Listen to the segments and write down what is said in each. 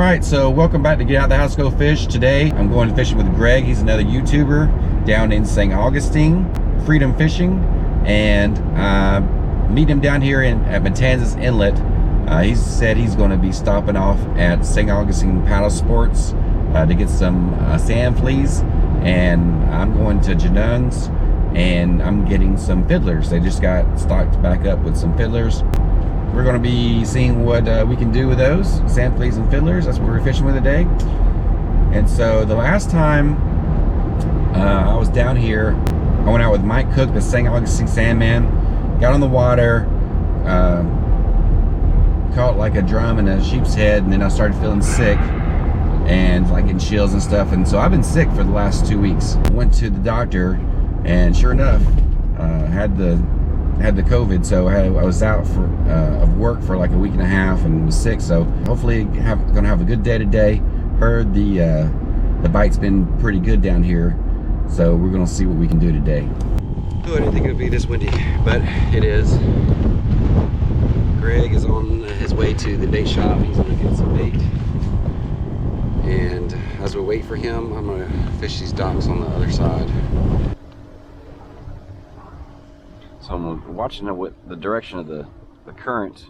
Alright, so welcome back to Get Out the House Go Fish. Today I'm going fishing with Greg. He's another YouTuber down in St. Augustine, Freedom Fishing, and meet him down here at Matanzas Inlet. He said he's going to be stopping off at St. Augustine Paddle Sports to get some sand fleas, and I'm going to Genungs and I'm getting some fiddlers. They just got stocked back up with some fiddlers. We're going to be seeing what we can do with those sand fleas and fiddlers. That's what we're fishing with today. And so the last time I was down here, I went out with Mike Cook, the St. Augustine Sandman, got on the water, caught like a drum and a sheepshead, and then I started feeling sick and like getting chills and stuff. And so I've been sick for the last 2 weeks. Went to the doctor, and sure enough, had the COVID, so I was out of work for like a week and a half and was sick. So hopefully gonna have a good day today. Heard the bite's been pretty good down here, so we're gonna see what we can do today. Oh, I didn't think it would be this windy, but it is. Greg is on his way to the bait shop. He's gonna get some bait, and as we wait for him, I'm gonna fish these docks on the other side. So I'm watching the direction of the current.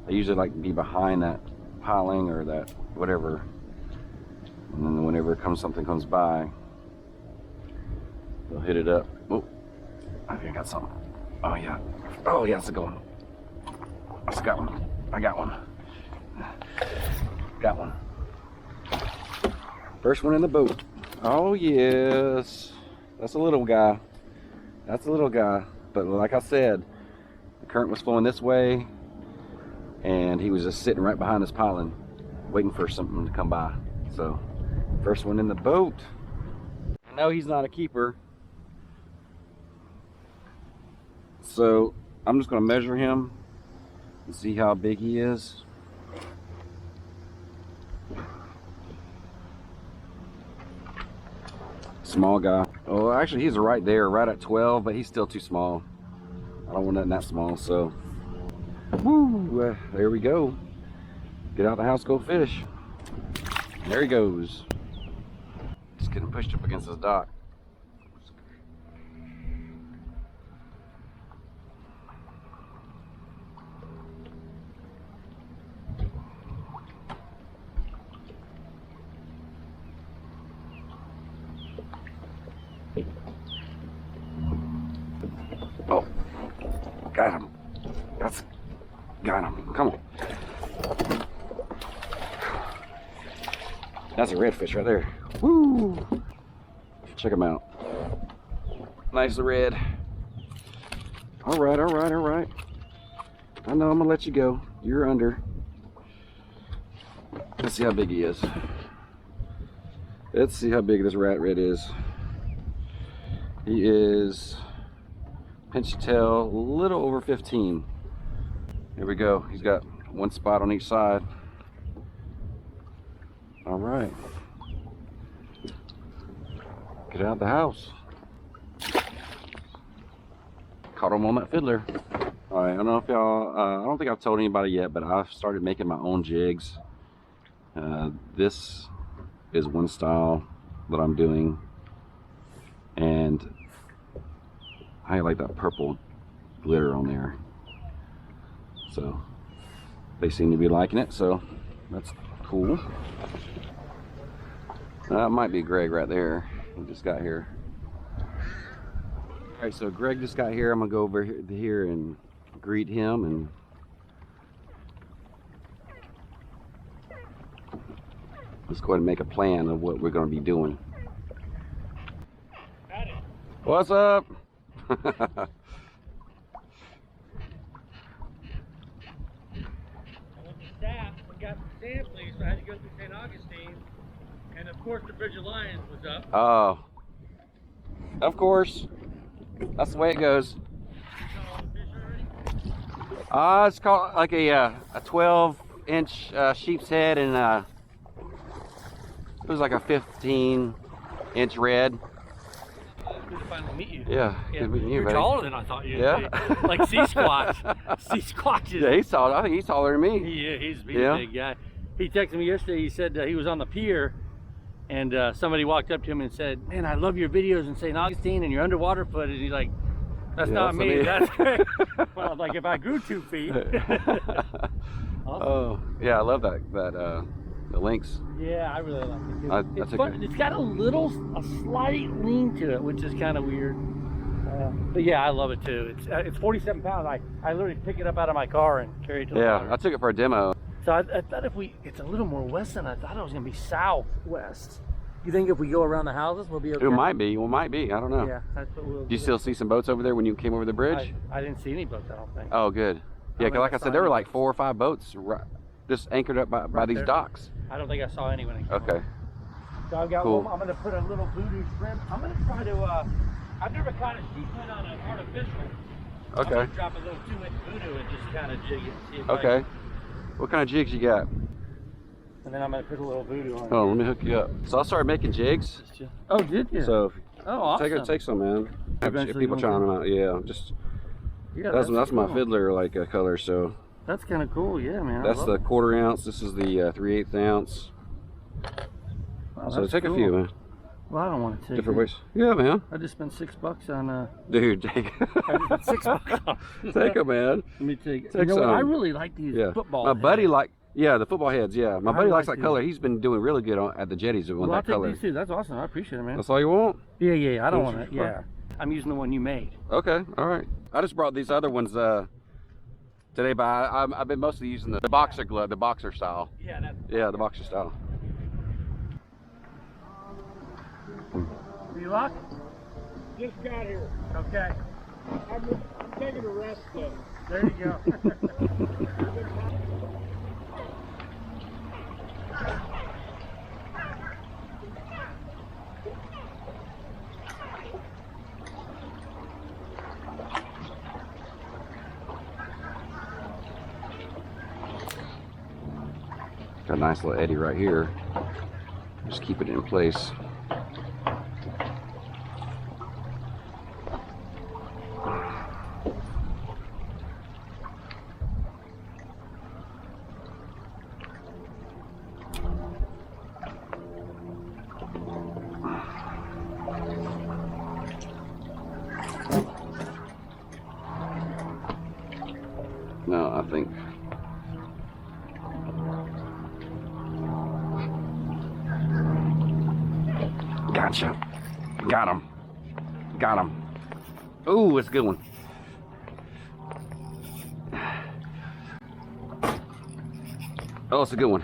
I usually like to be behind that piling or that whatever, and then whenever something comes by, they'll hit it up. Oh, I think I got something. Oh yeah, it's a good one. I got one. I got one. Got one. First one in the boat. Oh yes, that's a little guy. That's a little guy. But like I said, the current was flowing this way, and he was just sitting right behind this piling, waiting for something to come by. So, first one in the boat. I know he's not a keeper, so I'm just going to measure him and see how big he is. Small guy. Oh, actually he's right there, right at 12, but he's still too small. I don't want nothing that small, so. Woo, there we go. Get out the house, go fish. There he goes. Just getting pushed up against this dock. Oh, got him. Got him. Come on. That's a redfish right there. Woo! Check him out. Nice red. All right. I know I'm gonna let you go. You're under. Let's see how big he is. Let's see how big this red is. He is, pinch your tail, a little over 15. Here we go. He's got one spot on each side. All right. Get out the house. Caught him on that fiddler. All right, I don't know if y'all, I don't think I've told anybody yet, but I've started making my own jigs. This is one style that I'm doing, and I like that purple glitter on there. So they seem to be liking it, so that's cool. That might be Greg right there. He just got here. All right, so Greg just got here. I'm gonna go over here and greet him, and let's go ahead and make a plan of what we're gonna be doing. Got it. What's up? We got some sand fleas, so I had to go through St. Augustine, and of course the Bridge of Lions was up. Oh, of course. That's the way it goes. It's called like a 12-inch sheepshead, and it was like a 15-inch red. Good to finally meet you. Yeah, good meeting you, You're buddy. taller than I thought you'd Yeah. be. Like sea squatch. Sea squatches. Yeah, he's tall. I think he's taller than me. Yeah, he's a big guy. He texted me yesterday. He said he was on the pier, and somebody walked up to him and said, "Man, I love your videos in St. Augustine and your underwater footage." He's like, "That's not me. That's great." Well, like if I grew 2 feet. Awesome. Oh, yeah, I love that the links. Yeah, I really like it too. It's That's fun. It's got a slight lean to it, which is kind of weird. But yeah, I love it too. It's 47 pounds. I literally pick it up out of my car and carry it to the water. I took it for a demo. So I thought it's a little more west than I thought it was going to be southwest. You think if we go around the houses, we'll be okay? It might be. Well, might be. I don't know. Yeah, that's what we'll do. Do you still see some boats over there when you came over the bridge? I didn't see any boats, I don't think. Oh, good. Yeah, because like I said, there were like 4 or 5 boats just anchored up by these docks. I don't think I saw anyone. Okay. So I've got Cool. one. I'm going to put a little voodoo shrimp. I'm going to try to, I've never caught a sheephead on an artificial. Okay. I'm going to drop a little 2-inch voodoo and just kind of jig it and see if Okay. What kind of jigs you got? And then I'm going to put a little voodoo on it. Oh, let me hook you up. So I started making jigs. Oh, did you? So oh, awesome. take some, man. Eventually People trying them out. Yeah, just that's my cool. fiddler color. So that's kind of cool. Yeah, man. that's the 1/4 ounce. This is the 3/8 ounce. Wow, So take cool. a few, man. Well, I don't want to take Different it. ways. Yeah, man. I just spent $6 on Dude, take I just spent $6. take them, man. Let me take it. Take You know what? some. I really like these football. My buddy heads. the football heads. Yeah, my buddy likes that these. color. He's been doing really good at the jetties with Well, I'll that take color. these too. That's awesome. I appreciate it, man. That's all you want? Yeah. I don't Those want are it. Yeah. I'm using the one you made. Okay, all right. I just brought these other ones today, but I've been mostly using the boxer glove, the boxer style. Yeah, the boxer style. Are you locked? Just got here. Okay. I'm taking a rest though. There you go. Got a nice little eddy right here. Just keep it in place. No, I think gotcha. Got him. Got him. Ooh, it's a good one. Oh, it's a good one.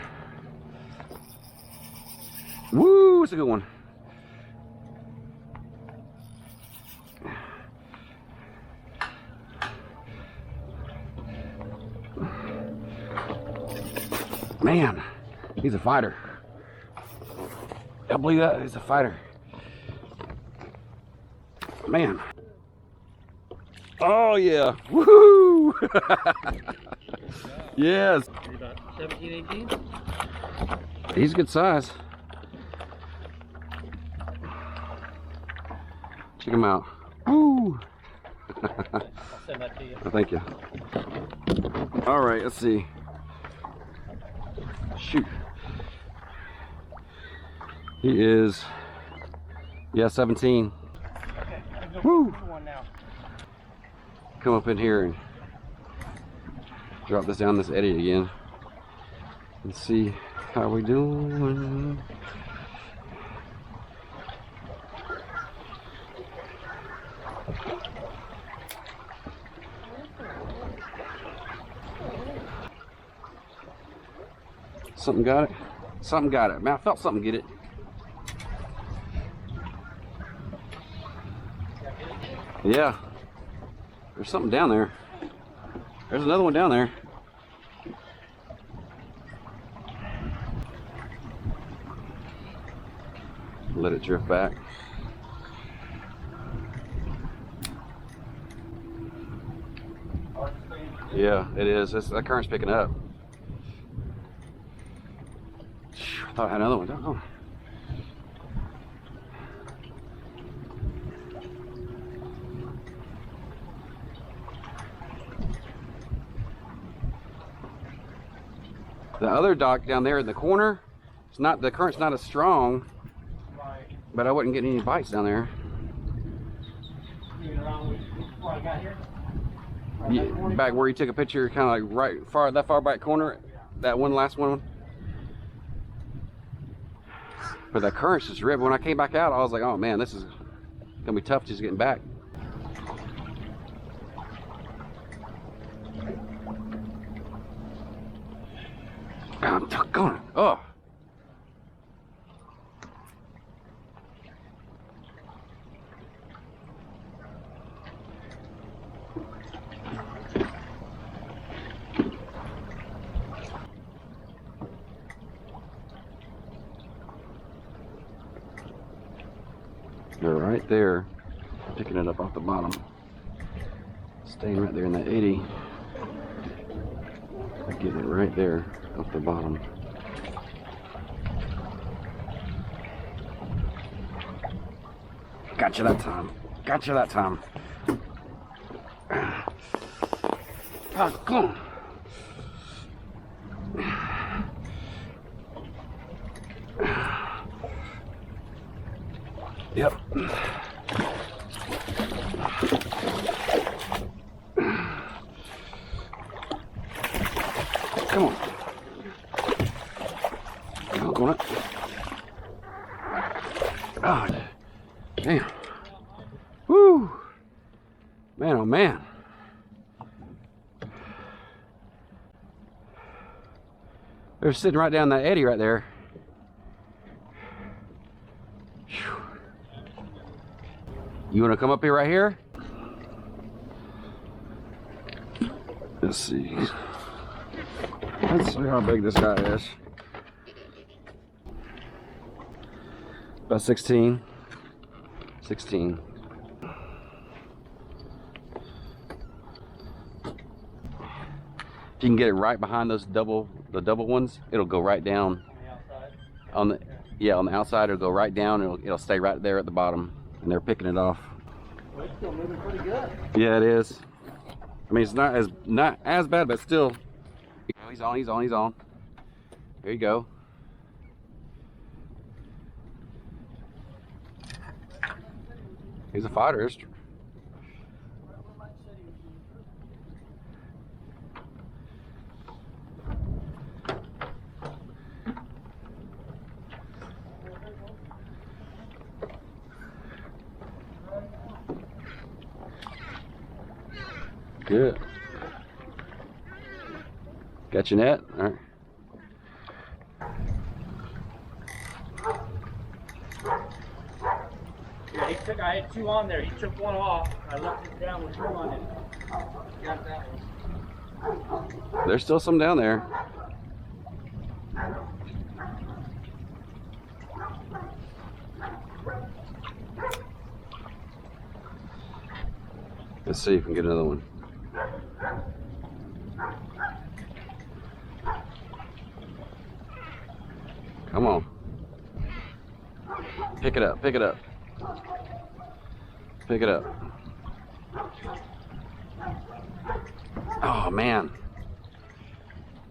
Woo, it's a good one. Man, he's a fighter. I believe that he's a fighter. Man. Oh yeah. Woohoo! Yes. About 17, 18? He's a good size. Check him out. Woo! I'll send that to you. Thank you. All right, let's see. Shoot. He is, 17. Okay, I'm going Woo! to do one now. Come up in here and drop this down this eddy again and see how we doing. Something got it. Something got it. Man, I felt something get it. Yeah. There's something down there. There's another one down there. Let it drift back. Yeah, it is. That current's picking up. I thought I had another one. Oh. The other dock down there in the corner, it's not, the current's not as strong, but I wouldn't get any bites down there. Yeah, back where you took a picture, kind of like right far, that far back corner, that one last one. But the current's just ripped. When I came back out, I was like, oh man, this is gonna be tough just getting back. I'm going. Oh. They're right there, picking it up off the bottom. Staying right there in that 80. I'm getting it right there off the bottom. Gotcha that time. Gotcha that time. Oh, come on. Yep. Come on. Come on. Oh, damn. Woo. Man, oh man. They're sitting right down that eddy right there. You want to come up here right here? Let's see. Let's see how big this guy is. About 16. 16. If you can get it right behind those the double ones, it'll go right down. On the on the outside, it'll go right down. It'll stay right there at the bottom, and they're picking it off. Well, it's still moving pretty good. Yeah, it is. I mean, it's not as bad, but still. He's on. He's on. He's on. There you go. He's a fighter. Good. Got your net? All right. Yeah, I had two on there. He took one off. I left it down with two on it. Got that one. There's still some down there. Let's see if we can get another one. Come on. Pick it up, pick it up. Pick it up. Oh man.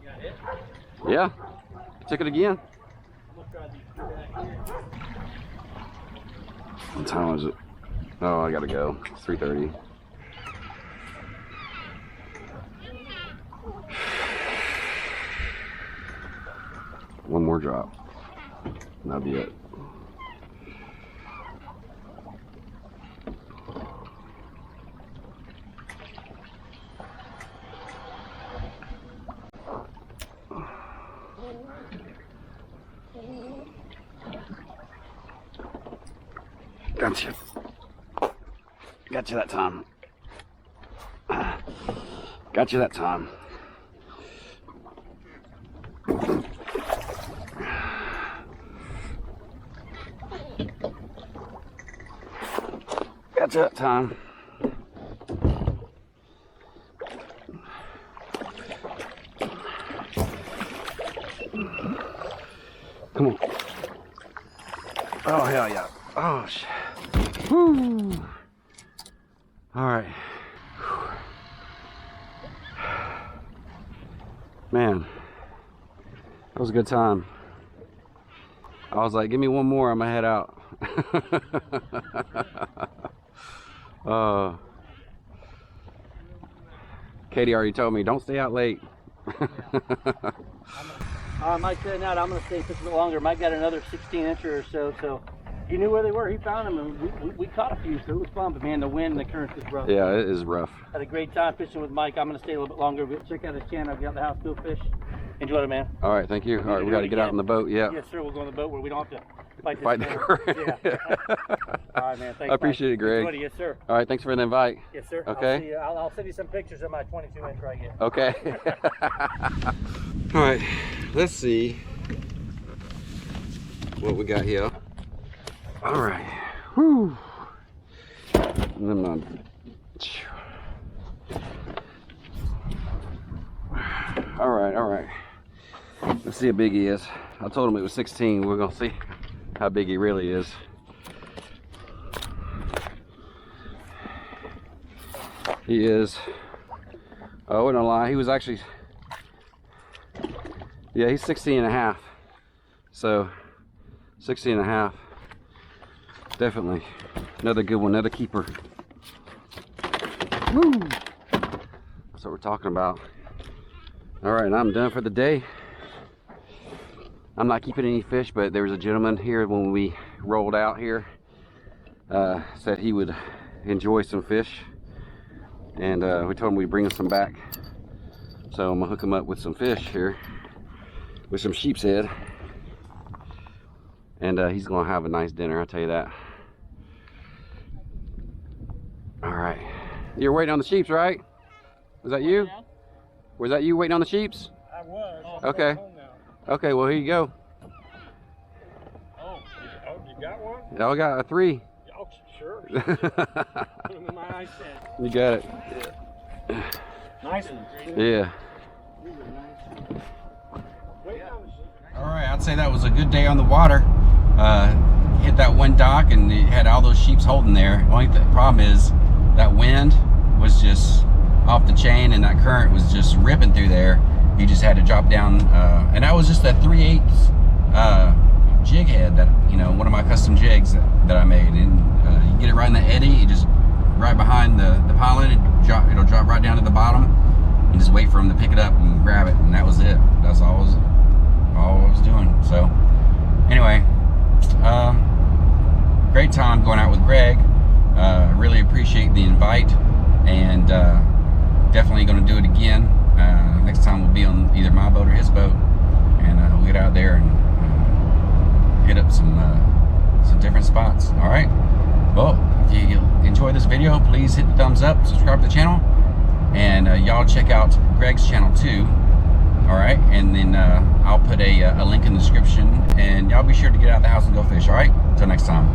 You got it? Yeah. Took it again. I'm gonna try these back here. What time is it? Oh, I gotta go. It's 3:30. One more drop. That'll be it. Gotcha. Gotcha that time. Gotcha that time. Gotcha that time. Come on. Oh, hell yeah. Oh, shit. Woo. All right. Man, That was a good time. I was like, give me one more, I'm gonna head out. Katie already told me, don't stay out late. I might say not. I'm going to stay just a bit longer. Mike got another 16-incher or so, so he knew where they were. He found them, and we caught a few, so it was fun. But man, the wind and the current is rough. Yeah, it is rough. Had a great time fishing with Mike. I'm going to stay a little bit longer. But check out his channel. Get out the house, go fish. Enjoy it, man. All right, thank you. All right, we got to get out on the boat. Yeah. Yes, sir. We'll go on the boat where we don't have to fight the current. Yeah. All right, man. Thanks. I appreciate it, Greg. Enjoyed it. Yes, sir. All right, thanks for the invite. Yes, sir. Okay. I'll send you some pictures of my 22-inch right here. Okay. All right, let's see what we got here. All right. Whew. All right. Let's see how big he is. I told him it was 16. We're gonna see how big he really is. He is, I wouldn't lie, he was actually, yeah, he's 16 and a half. So 16 and a half. Definitely another good one, another keeper. Woo! That's what we're talking about. All right, I'm done for the day. I'm not keeping any fish, but there was a gentleman here when we rolled out here, said he would enjoy some fish, and we told him we'd bring some back. So I'm gonna hook him up with some fish here, with some sheepshead, and he's gonna have a nice dinner, I'll tell you that. All right, you're waiting on the sheeps, right? Was that you? Was that you waiting on the sheeps? I was. Okay. Okay, well, here you go. Oh, you got one? Oh, I got a 3. Oh, sure. Put them in my ice stand. You got it. Yeah. Nice one. Yeah. All right, I'd say that was a good day on the water. Hit that one dock and it had all those sheeps holding there. Only problem is that wind was just off the chain and that current was just ripping through there. You just had to drop down, and that was just that 3/8 jig head that, you know, one of my custom jigs that I made. And you get it right in the eddy, you just right behind the pilot, it'll drop right down to the bottom. You just wait for him to pick it up and grab it, and that was it. That's all I was doing. So anyway, great time going out with Greg. Really appreciate the invite, and definitely going to do it again. Next time we'll be on either my boat or his boat, and we'll get out there and hit up some different spots. All right. Well, if you enjoyed this video, please hit the thumbs up, subscribe to the channel, and y'all check out Greg's channel too. All right, and then I'll put a link in the description, and y'all be sure to get out of the house and go fish. All right. Until next time.